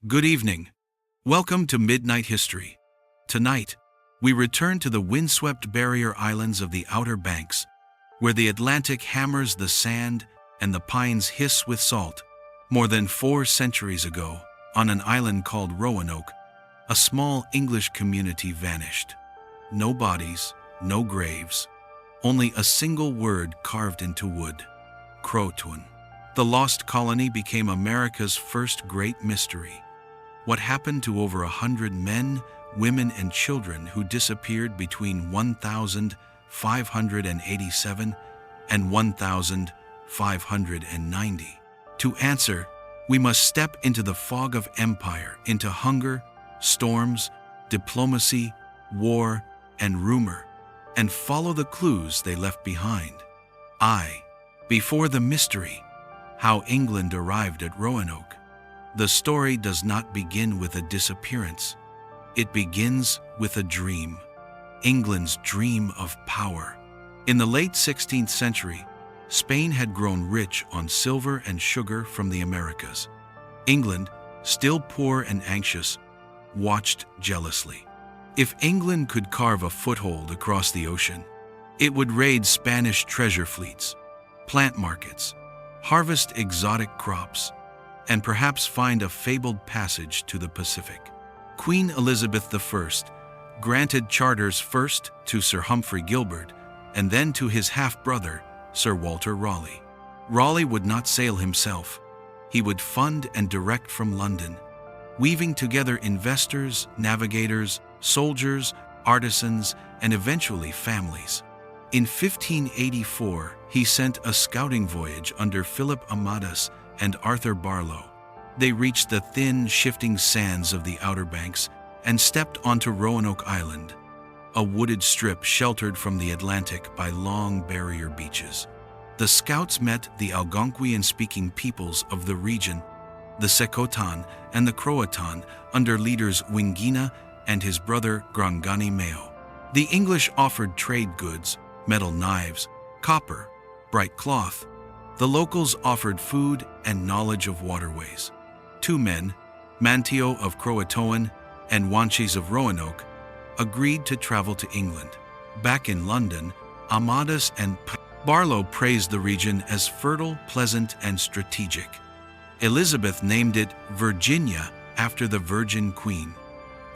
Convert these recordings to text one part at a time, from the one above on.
Good evening. Welcome to Midnight History. Tonight, we return to the windswept barrier islands of the Outer Banks, where the Atlantic hammers the sand and the pines hiss with salt. More than 4 centuries ago, on an island called Roanoke, a small English community vanished. No bodies, no graves, only a single word carved into wood: CROATOAN. The Lost Colony became America's first great mystery. What happened to over 100 men, women, and children who disappeared between 1587 and 1590? To answer, we must step into the fog of empire, into hunger, storms, diplomacy, war, and rumor, and follow the clues they left behind. Before the mystery, how England arrived at Roanoke. The story does not begin with a disappearance. It begins with a dream. England's dream of power. In the late 16th century, Spain had grown rich on silver and sugar from the Americas. England, still poor and anxious, watched jealously. If England could carve a foothold across the ocean, it would raid Spanish treasure fleets, plant markets, harvest exotic crops, and perhaps find a fabled passage to the Pacific. Queen Elizabeth I granted charters first to Sir Humphrey Gilbert and then to his half-brother, Sir Walter Raleigh. Raleigh would not sail himself. He would fund and direct from London, weaving together investors, navigators, soldiers, artisans, and eventually families. In 1584, he sent a scouting voyage under Philip Amadas and Arthur Barlow. They reached the thin, shifting sands of the Outer Banks and stepped onto Roanoke Island, a wooded strip sheltered from the Atlantic by long barrier beaches. The scouts met the Algonquian-speaking peoples of the region, the CROATOAN and the CROATOAN, under leaders Wingina and his brother Grangani Mayo. The English offered trade goods, metal knives, copper, bright cloth. The locals offered food and knowledge of waterways. 2 men, Manteo of CROATOAN and Wanchese of Roanoke, agreed to travel to England. Back in London, Amadas and Barlow praised the region as fertile, pleasant, and strategic. Elizabeth named it Virginia after the Virgin Queen.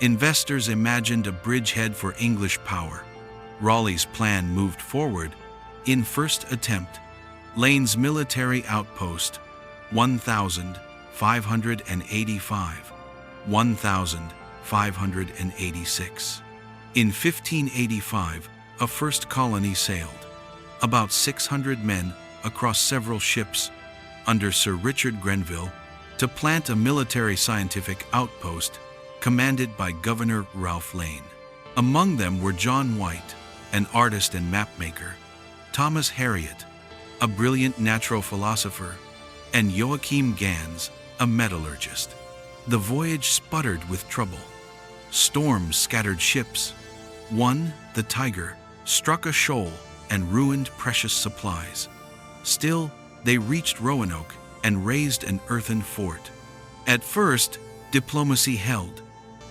Investors imagined a bridgehead for English power. Raleigh's plan moved forward. In first attempt, Lane's military outpost, 1585, 1586. In 1585, a first colony sailed, about 600 men across several ships, under Sir Richard Grenville, to plant a military scientific outpost commanded by Governor Ralph Lane. Among them were John White, an artist and mapmaker, Thomas Harriot, a brilliant natural philosopher, and Joachim Gans, a metallurgist. The voyage sputtered with trouble. Storms scattered ships. One, the Tiger, struck a shoal and ruined precious supplies. Still, they reached Roanoke and raised an earthen fort. At first, diplomacy held.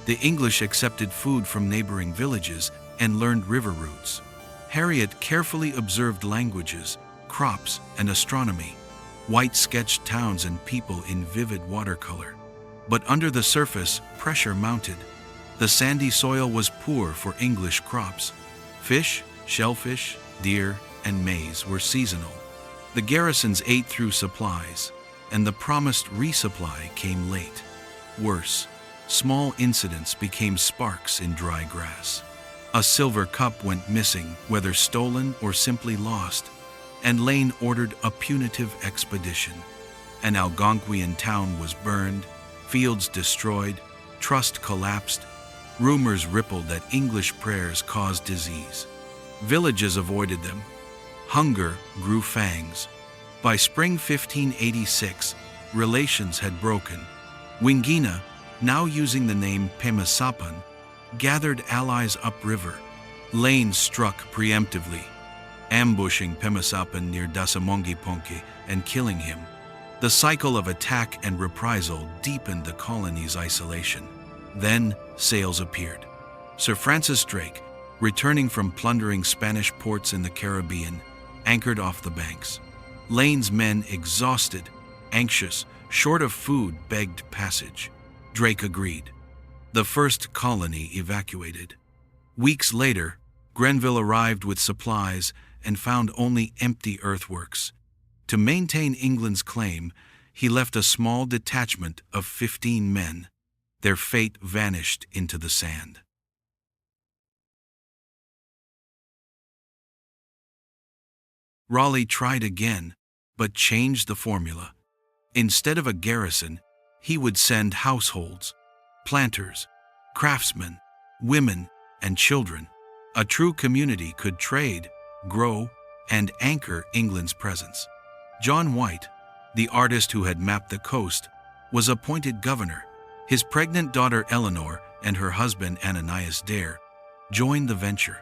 The English accepted food from neighboring villages and learned river routes. Harriot carefully observed languages, crops, and astronomy. White sketched towns and people in vivid watercolor. But under the surface, pressure mounted. The sandy soil was poor for English crops. Fish, shellfish, deer, and maize were seasonal. The garrisons ate through supplies, and the promised resupply came late. Worse, small incidents became sparks in dry grass. A silver cup went missing, whether stolen or simply lost, and Lane ordered a punitive expedition. An Algonquian town was burned, fields destroyed, trust collapsed. Rumors rippled that English prayers caused disease. Villages avoided them. Hunger grew fangs. By spring 1586, relations had broken. Wingina, now using the name Pemasapan, gathered allies upriver. Lane struck preemptively, ambushing Pemasapan near Dasamongiponki and killing him. The cycle of attack and reprisal deepened the colony's isolation. Then, sails appeared. Sir Francis Drake, returning from plundering Spanish ports in the Caribbean, anchored off the banks. Lane's men, exhausted, anxious, short of food, begged passage. Drake agreed. The first colony evacuated. Weeks later, Grenville arrived with supplies and found only empty earthworks. To maintain England's claim, he left a small detachment of 15 men. Their fate vanished into the sand. Raleigh tried again, but changed the formula. Instead of a garrison, he would send households, planters, craftsmen, women, and children. A true community could trade, grow, and anchor England's presence. John White, the artist who had mapped the coast, was appointed governor. His pregnant daughter Eleanor and her husband Ananias Dare joined the venture.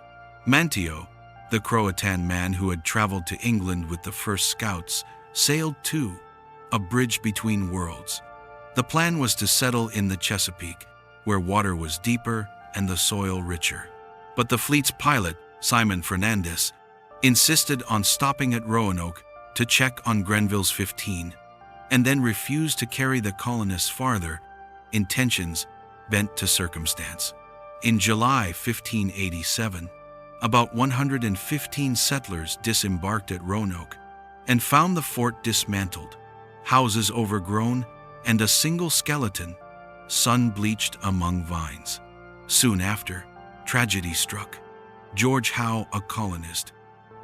Manteo, the Croatan man who had traveled to England with the first scouts, sailed too, a bridge between worlds. The plan was to settle in the Chesapeake, where water was deeper and the soil richer. But the fleet's pilot, Simon Fernandez, insisted on stopping at Roanoke to check on Grenville's 15, and then refused to carry the colonists farther, intentions bent to circumstance. In July 1587, about 115 settlers disembarked at Roanoke and found the fort dismantled, houses overgrown, and a single skeleton, sun-bleached among vines. Soon after, tragedy struck. George Howe, a colonist,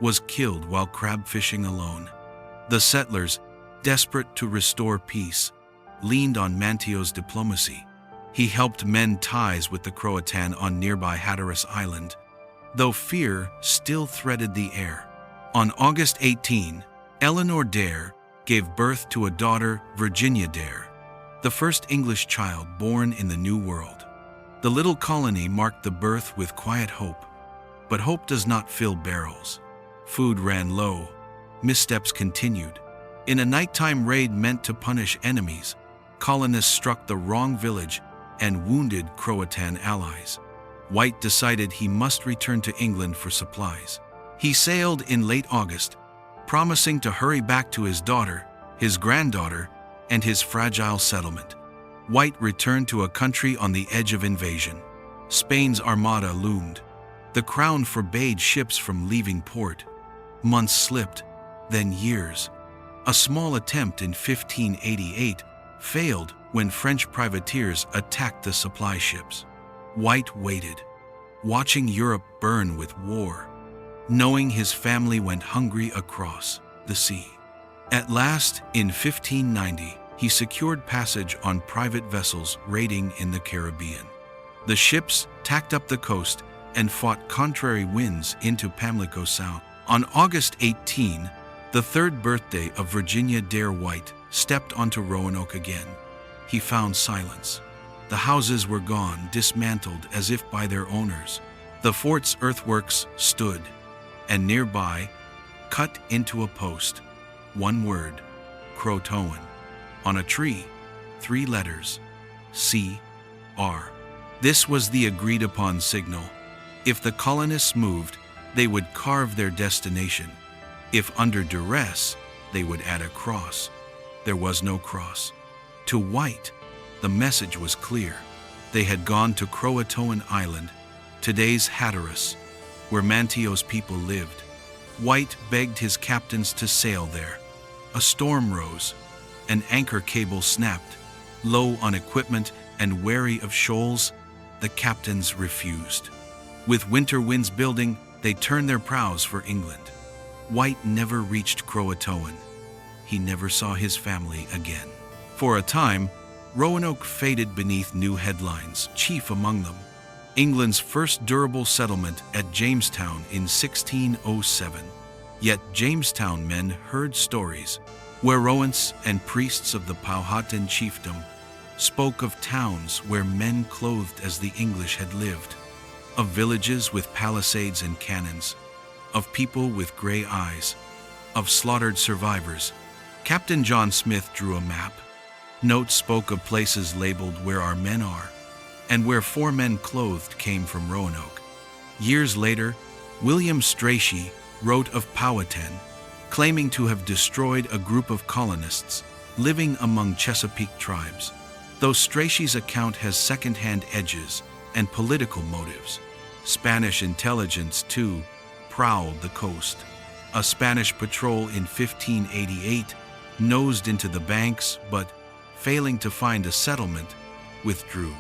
was killed while crab fishing alone. The settlers, desperate to restore peace, leaned on Manteo's diplomacy. He helped mend ties with the Croatan on nearby Hatteras Island, though fear still threaded the air. On August 18, Eleanor Dare gave birth to a daughter, Virginia Dare, the first English child born in the New World. The little colony marked the birth with quiet hope. But hope does not fill barrels. Food ran low. Missteps continued. In a nighttime raid meant to punish enemies, colonists struck the wrong village and wounded Croatan allies. White decided he must return to England for supplies. He sailed in late August, promising to hurry back to his daughter, his granddaughter, and his fragile settlement. White returned to a country on the edge of invasion. Spain's armada loomed. The crown forbade ships from leaving port. Months slipped, then years. A small attempt in 1588 failed when French privateers attacked the supply ships. White waited, watching Europe burn with war, knowing his family went hungry across the sea. At last, in 1590, he secured passage on private vessels raiding in the Caribbean. The ships tacked up the coast and fought contrary winds into Pamlico Sound. On August 18, the third birthday of Virginia Dare White stepped onto Roanoke again. He found silence. The houses were gone, dismantled as if by their owners. The fort's earthworks stood, and nearby, cut into a post, one word, CROATOAN. On a tree, 3 letters, C.R. This was the agreed-upon signal. If the colonists moved, they would carve their destination. If under duress, they would add a cross. There was no cross. To White, the message was clear. They had gone to CROATOAN Island, today's Hatteras, where Manteo's people lived. White begged his captains to sail there. A storm rose. An anchor cable snapped. Low on equipment and wary of shoals, the captains refused. With winter winds building, they turned their prows for England. White never reached CROATOAN. He never saw his family again. For a time, Roanoke faded beneath new headlines, chief among them England's first durable settlement at Jamestown in 1607. Yet Jamestown men heard stories. Werowance and priests of the Powhatan chiefdom spoke of towns where men clothed as the English had lived, of villages with palisades and cannons, of people with gray eyes, of slaughtered survivors, Captain John Smith drew a map. Notes spoke of places labeled where our men are, and where 4 men clothed came from Roanoke. Years later, William Strachey wrote of Powhatan, claiming to have destroyed a group of colonists living among Chesapeake tribes. Though Strachey's account has second-hand edges and political motives, Spanish intelligence, too, prowled the coast. A Spanish patrol in 1588 nosed into the banks, but, failing to find a settlement, withdrew.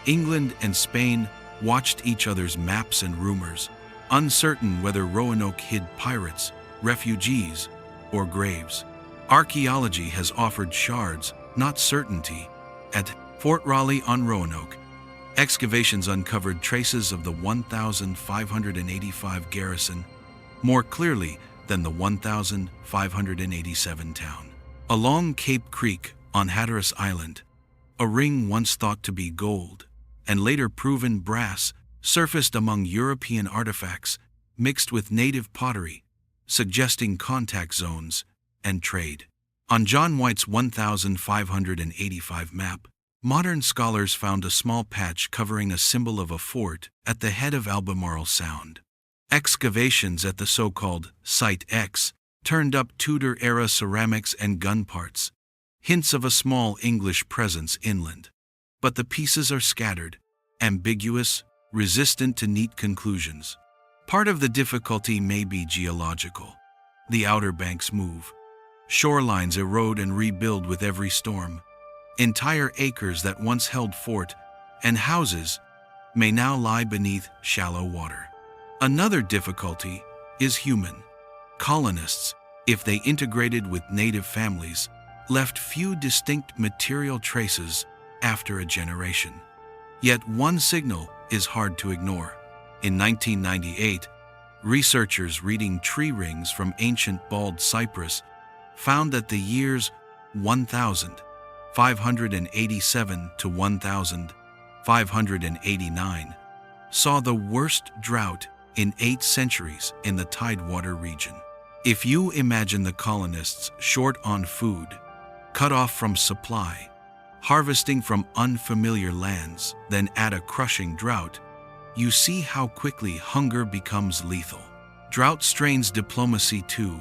England and Spain watched each other's maps and rumors, uncertain whether Roanoke hid pirates, refugees, or graves. Archaeology has offered shards, not certainty. At Fort Raleigh on Roanoke, excavations uncovered traces of the 1,585 garrison, more clearly than the 1,587 town. Along Cape Creek on Hatteras Island, a ring once thought to be gold, and later proven brass, surfaced among European artifacts mixed with native pottery, suggesting contact zones and trade. On John White's 1585 map, modern scholars found a small patch covering a symbol of a fort at the head of Albemarle Sound. Excavations at the so-called Site X turned up Tudor-era ceramics and gun parts, hints of a small English presence inland. But the pieces are scattered, ambiguous, resistant to neat conclusions. Part of the difficulty may be geological. The Outer Banks move. Shorelines erode and rebuild with every storm. Entire acres that once held fort and houses may now lie beneath shallow water. Another difficulty is human. Colonists, if they integrated with native families, left few distinct material traces after a generation. Yet one signal is hard to ignore. In 1998, researchers reading tree rings from ancient bald cypress found that the years 1587 to 1589 saw the worst drought in 8 centuries in the Tidewater region. If you imagine the colonists short on food, cut off from supply, harvesting from unfamiliar lands, then add a crushing drought, you see how quickly hunger becomes lethal. Drought strains diplomacy too.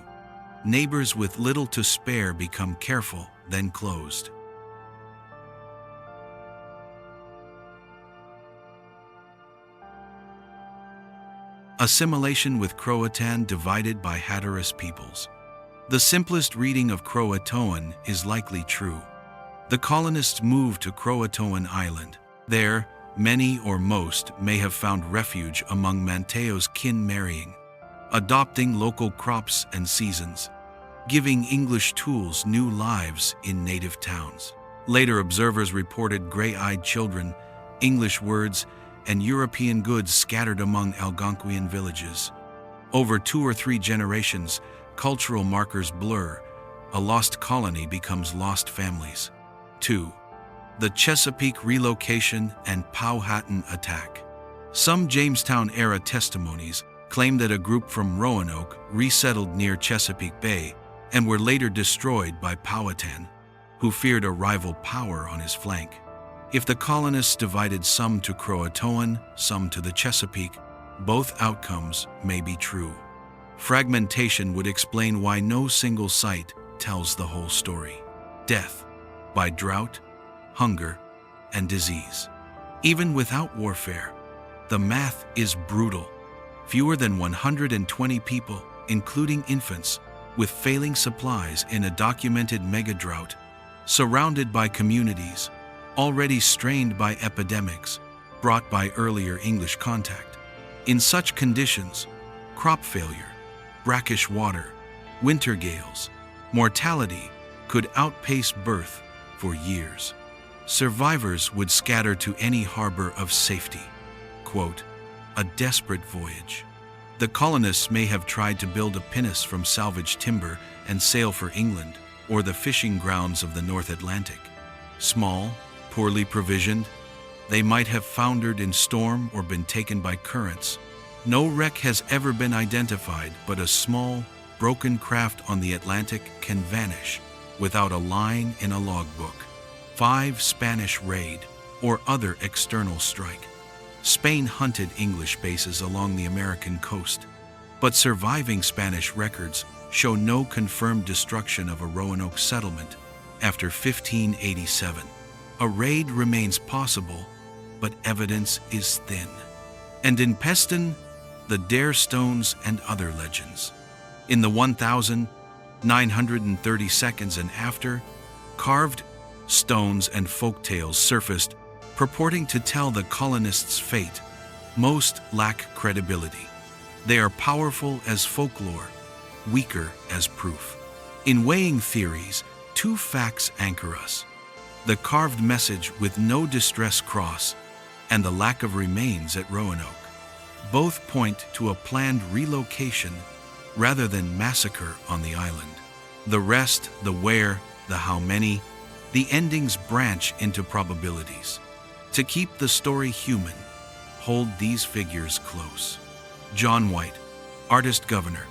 Neighbors with little to spare become careful, then closed. Assimilation with Croatan divided by Hatteras peoples. The simplest reading of CROATOAN is likely true. The colonists moved to CROATOAN Island. There, many or most may have found refuge among Manteo's kin, marrying, adopting local crops and seasons, giving English tools new lives in native towns. Later observers reported gray-eyed children, English words, and European goods scattered among Algonquian villages. Over 2 or 3 generations, cultural markers blur. A lost colony becomes lost families. 2. The Chesapeake relocation and Powhatan attack. Some Jamestown-era testimonies claim that a group from Roanoke resettled near Chesapeake Bay and were later destroyed by Powhatan, who feared a rival power on his flank. If the colonists divided some to CROATOAN, some to the Chesapeake, both outcomes may be true. Fragmentation would explain why no single site tells the whole story. Death by drought, hunger, and disease. Even without warfare, the math is brutal. Fewer than 120 people, including infants, with failing supplies in a documented mega-drought, surrounded by communities already strained by epidemics brought by earlier English contact. In such conditions, crop failure, brackish water, winter gales, mortality could outpace birth for years. Survivors would scatter to any harbor of safety. Quote, a desperate voyage. The colonists may have tried to build a pinnace from salvaged timber and sail for England or the fishing grounds of the North Atlantic. Small, poorly provisioned, they might have foundered in storm or been taken by currents. No wreck has ever been identified, but a small, broken craft on the Atlantic can vanish without a line in a logbook. 5. Spanish raid or other external strike. Spain hunted English bases along the American coast, but surviving Spanish records show no confirmed destruction of a Roanoke settlement after 1587. A raid remains possible, but evidence is thin. And in Peston, the Dare stones and other legends. In the 1932 and after, carved stones and folktales surfaced purporting to tell the colonists' fate. Most lack credibility. They are powerful as folklore, weaker as proof. In weighing theories, 2 facts anchor us: the carved message with no distress cross and the lack of remains at Roanoke. Both point to a planned relocation rather than massacre on the island. The rest, the where, the how many, the endings branch into probabilities. To keep the story human, hold these figures close. John White, artist-governor,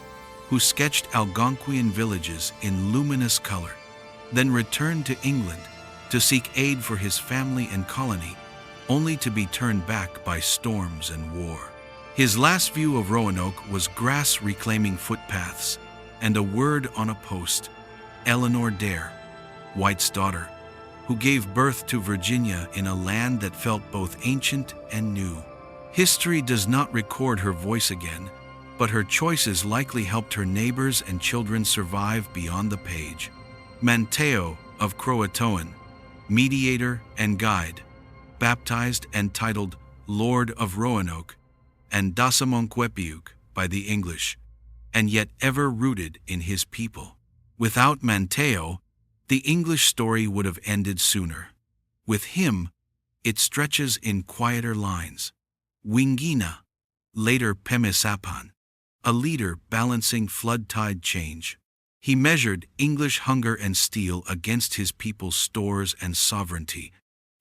who sketched Algonquian villages in luminous color, then returned to England to seek aid for his family and colony, only to be turned back by storms and war. His last view of Roanoke was grass reclaiming footpaths and a word on a post. Eleanor Dare, White's daughter, who gave birth to Virginia in a land that felt both ancient and new. History does not record her voice again, but her choices likely helped her neighbors and children survive beyond the page. Manteo of CROATOAN, mediator and guide, baptized and titled Lord of Roanoke, and Dasamonquepiuk by the English, and yet ever rooted in his people. Without Manteo, the English story would have ended sooner. With him, it stretches in quieter lines. Wingina, later Pemisapan, a leader balancing flood tide change. He measured English hunger and steel against his people's stores and sovereignty,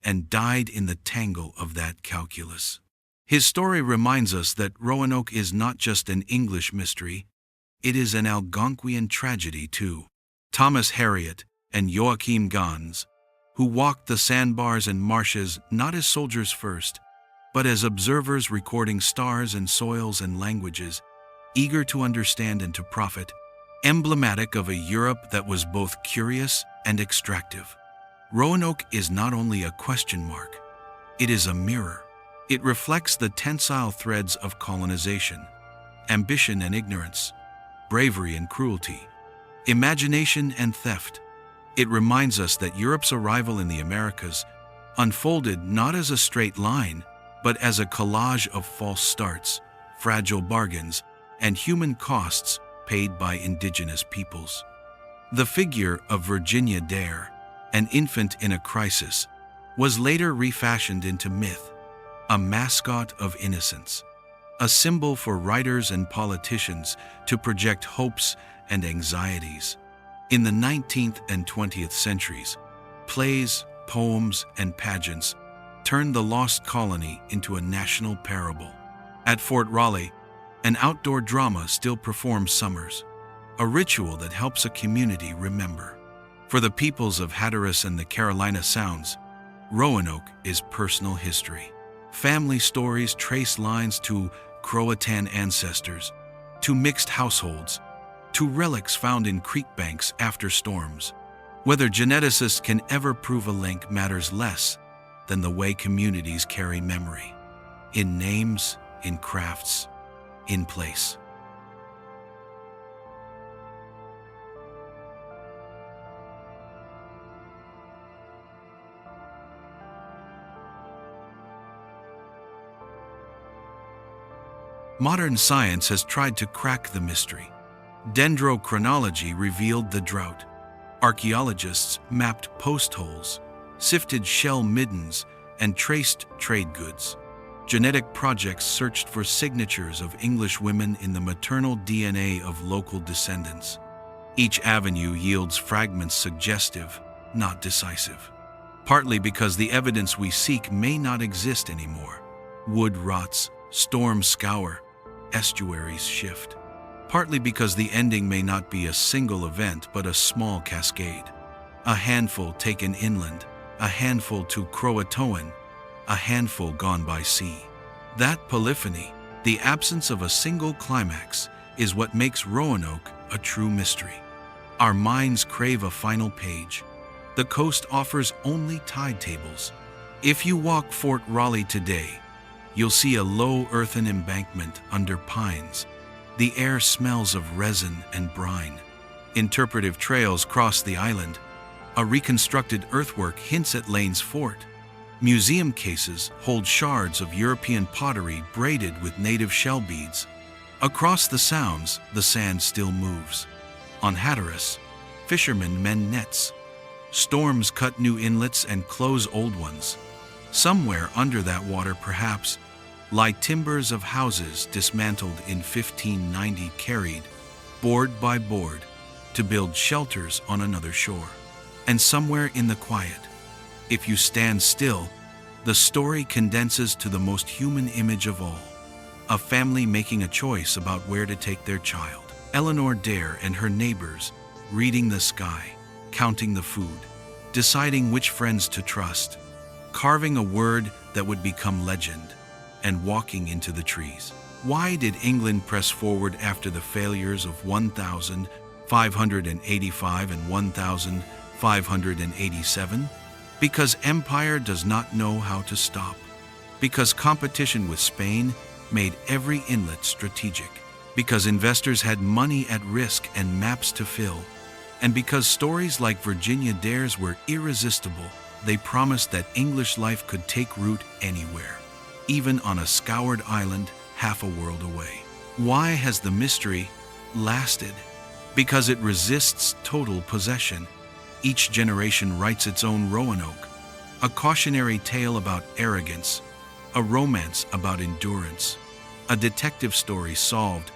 and died in the tangle of that calculus. His story reminds us that Roanoke is not just an English mystery, it is an Algonquian tragedy too. Thomas Harriot and Joachim Gans, who walked the sandbars and marshes not as soldiers first, but as observers recording stars and soils and languages, eager to understand and to profit, emblematic of a Europe that was both curious and extractive. Roanoke is not only a question mark, it is a mirror. It reflects the tensile threads of colonization, ambition and ignorance, bravery and cruelty, imagination and theft. It reminds us that Europe's arrival in the Americas unfolded not as a straight line, but as a collage of false starts, fragile bargains, and human costs paid by indigenous peoples. The figure of Virginia Dare, an infant in a crisis, was later refashioned into myth, a mascot of innocence, a symbol for writers and politicians to project hopes and anxieties. In the 19th and 20th centuries, plays, poems, and pageants turned the Lost Colony into a national parable. At Fort Raleigh, an outdoor drama still performs summers, a ritual that helps a community remember. For the peoples of Hatteras and the Carolina Sounds, Roanoke is personal history. Family stories trace lines to CROATAN ancestors, to mixed households, to relics found in creek banks after storms. Whether geneticists can ever prove a link matters less than the way communities carry memory. In names, in crafts, in place. Modern science has tried to crack the mystery. Dendrochronology revealed the drought. Archaeologists mapped post holes, sifted shell middens, and traced trade goods. Genetic projects searched for signatures of English women in the maternal DNA of local descendants. Each avenue yields fragments suggestive, not decisive. Partly because the evidence we seek may not exist anymore. Wood rots, storms scour, estuaries shift. Partly because the ending may not be a single event but a small cascade. a handful taken inland, a handful to CROATOAN, a handful gone by sea. That polyphony, the absence of a single climax, is what makes Roanoke a true mystery. Our minds crave a final page. The coast offers only tide tables. If you walk Fort Raleigh today, you'll see a low earthen embankment under pines. The air smells of resin and brine. Interpretive trails cross the island. A reconstructed earthwork hints at Lane's fort. Museum cases hold shards of European pottery braided with native shell beads. Across the sounds, the sand still moves. On Hatteras, fishermen mend nets. Storms cut new inlets and close old ones. Somewhere under that water, perhaps, lie timbers of houses dismantled in 1590, carried, board by board, to build shelters on another shore. And somewhere in the quiet, if you stand still, the story condenses to the most human image of all. A family making a choice about where to take their child. Eleanor Dare and her neighbors, reading the sky, counting the food, deciding which friends to trust, carving a word that would become legend, and walking into the trees. Why did England press forward after the failures of 1585 and 1587? Because empire does not know how to stop. Because competition with Spain made every inlet strategic. Because investors had money at risk and maps to fill. And because stories like Virginia Dare's were irresistible, they promised that English life could take root anywhere, even on a scoured island half a world away. Why has the mystery lasted? Because it resists total possession. Each generation writes its own Roanoke, a cautionary tale about arrogance, a romance about endurance, a detective story solved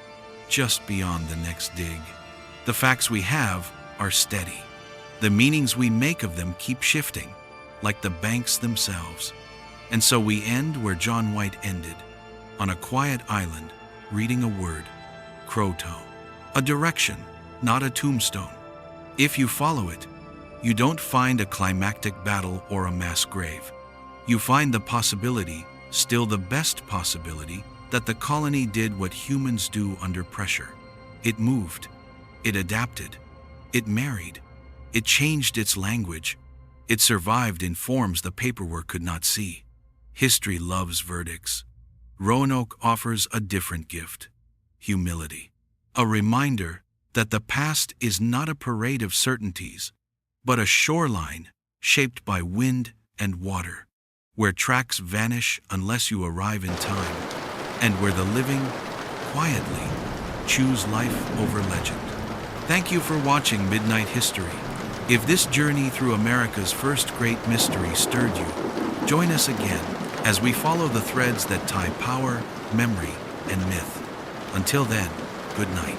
just beyond the next dig. The facts we have are steady. The meanings we make of them keep shifting, like the banks themselves. And so we end where John White ended, on a quiet island, reading a word, CROATOAN. A direction, not a tombstone. If you follow it, you don't find a climactic battle or a mass grave. You find the possibility, still the best possibility, that the colony did what humans do under pressure. It moved. It adapted. It married. It changed its language. It survived in forms the paperwork could not see. History loves verdicts. Roanoke offers a different gift: humility. A reminder that the past is not a parade of certainties, but a shoreline shaped by wind and water, where tracks vanish unless you arrive in time, and where the living, quietly, choose life over legend. Thank you for watching Midnight History. If this journey through America's first great mystery stirred you, join us again as we follow the threads that tie power, memory, and myth. Until then, good night.